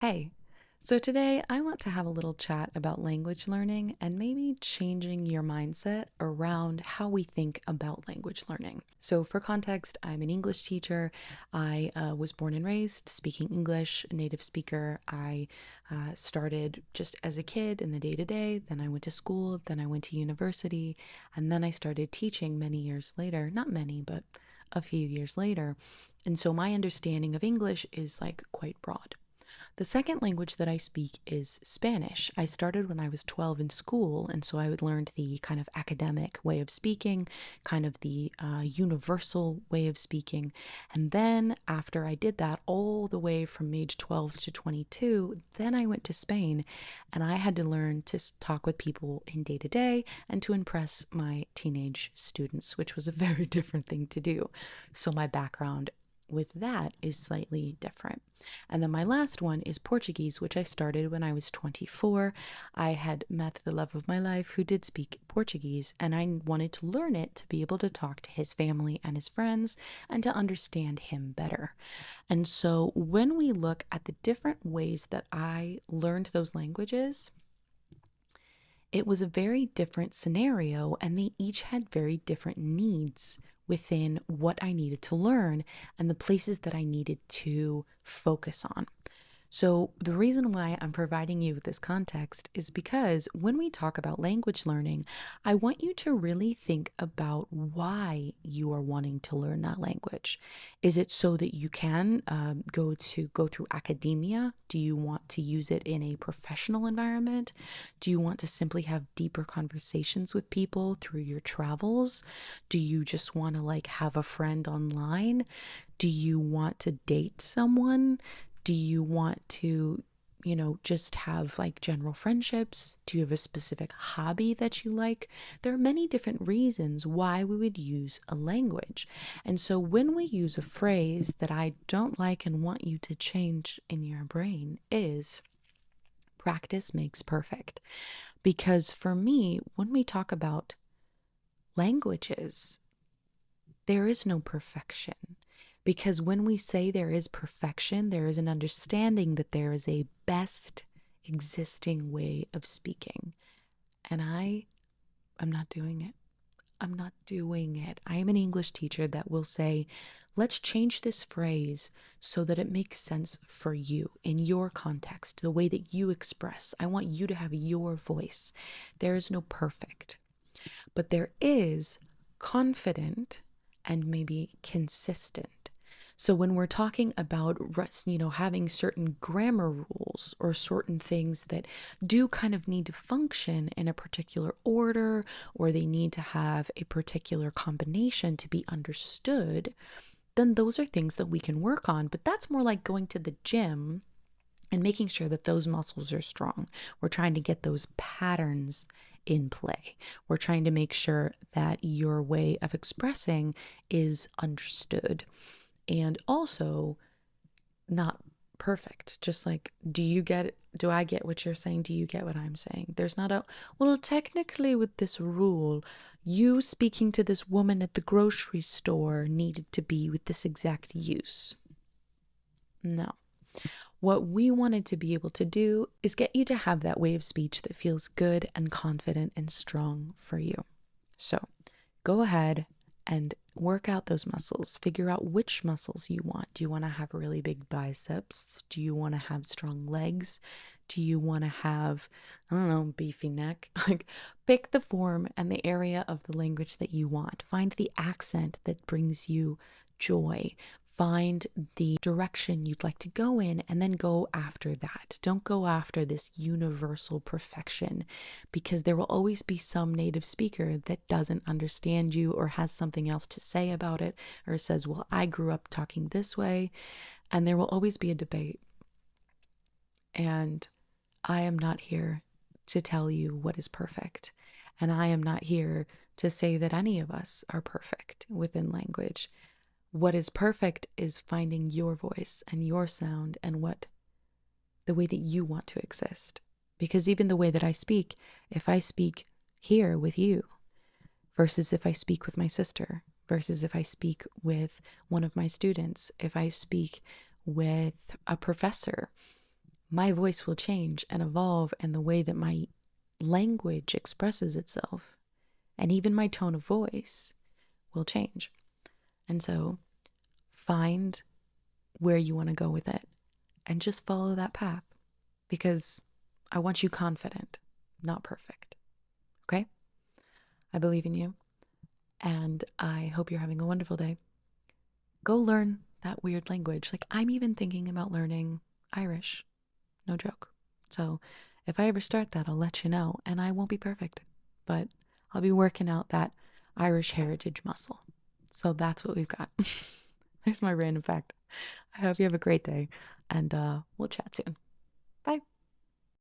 Hey, so today I want to have a little chat about language learning and maybe changing your mindset around how we think about language learning. So, for context, I'm an English teacher. I was born and raised speaking English, a native speaker. I started just as a kid in the day to day, then I went to school, then I went to university, and then I started teaching many years later. Not many, but a few years later. And so, my understanding of English is like quite broad. The second language that I speak is Spanish. I started when I was 12 in school, and so I would learn the kind of academic way of speaking, kind of the universal way of speaking. And then after I did that, all the way from age 12 to 22, then I went to Spain and I had to learn to talk with people in day to day and to impress my teenage students, which was a very different thing to do. So my background with that is slightly different. And then my last one is Portuguese, which I started when I was 24. I had met the love of my life who did speak Portuguese, and I wanted to learn it to be able to talk to his family and his friends and to understand him better. And so when we look at the different ways that I learned those languages, it was a very different scenario, and they each had very different needs within what I needed to learn and the places that I needed to focus on. So, the reason why I'm providing you with this context is because when we talk about language learning, I want you to really think about why you are wanting to learn that language. Is it so that you can go through academia? Do you want to use it in a professional environment? Do you want to simply have deeper conversations with people through your travels? Do you just want to like have a friend online? Do you want to date someone? Do you want to, just have like general friendships? Do you have a specific hobby that you like? There are many different reasons why we would use a language. And so when we use a phrase that I don't like and want you to change in your brain is practice makes perfect. Because for me, when we talk about languages, there is no perfection. Because when we say there is perfection, there is an understanding that there is a best existing way of speaking. And I am not doing it. I'm not doing it. I am an English teacher that will say, let's change this phrase so that it makes sense for you in your context, the way that you express. I want you to have your voice. There is no perfect, but there is confident and maybe consistent. So when we're talking about, having certain grammar rules or certain things that do kind of need to function in a particular order, or they need to have a particular combination to be understood, then those are things that we can work on. But that's more like going to the gym and making sure that those muscles are strong. We're trying to get those patterns in play. We're trying to make sure that your way of expressing is understood and also not perfect. Just like, do I get what you're saying? Do you get what I'm saying? There's not a, well, technically, with this rule, you speaking to this woman at the grocery store needed to be with this exact use. No. What we wanted to be able to do is get you to have that way of speech that feels good and confident and strong for you. So go ahead and work out those muscles. Figure out which muscles you want. Do you want to have really big biceps? Do you want to have strong legs? Do you want to have, I don't know, beefy neck? Like, pick the form and the area of the language that you want. Find the accent that brings you joy. Find the direction you'd like to go in and then go after that. Don't go after this universal perfection because there will always be some native speaker that doesn't understand you or has something else to say about it or says, well, I grew up talking this way. And there will always be a debate. And I am not here to tell you what is perfect. And I am not here to say that any of us are perfect within language. What is perfect is finding your voice and your sound and the way that you want to exist. Because even the way that I speak, if I speak here with you versus if I speak with my sister, versus if I speak with one of my students, if I speak with a professor, my voice will change and evolve, and the way that my language expresses itself, and even my tone of voice will change. And so find where you want to go with it and just follow that path, because I want you confident, not perfect. Okay? I believe in you, and I hope you're having a wonderful day. Go learn that weird language. Like, I'm even thinking about learning Irish. No joke. So if I ever start that, I'll let you know, and I won't be perfect, but I'll be working out that Irish heritage muscle. So that's what we've got. There's my random fact. I hope you have a great day, and we'll chat soon.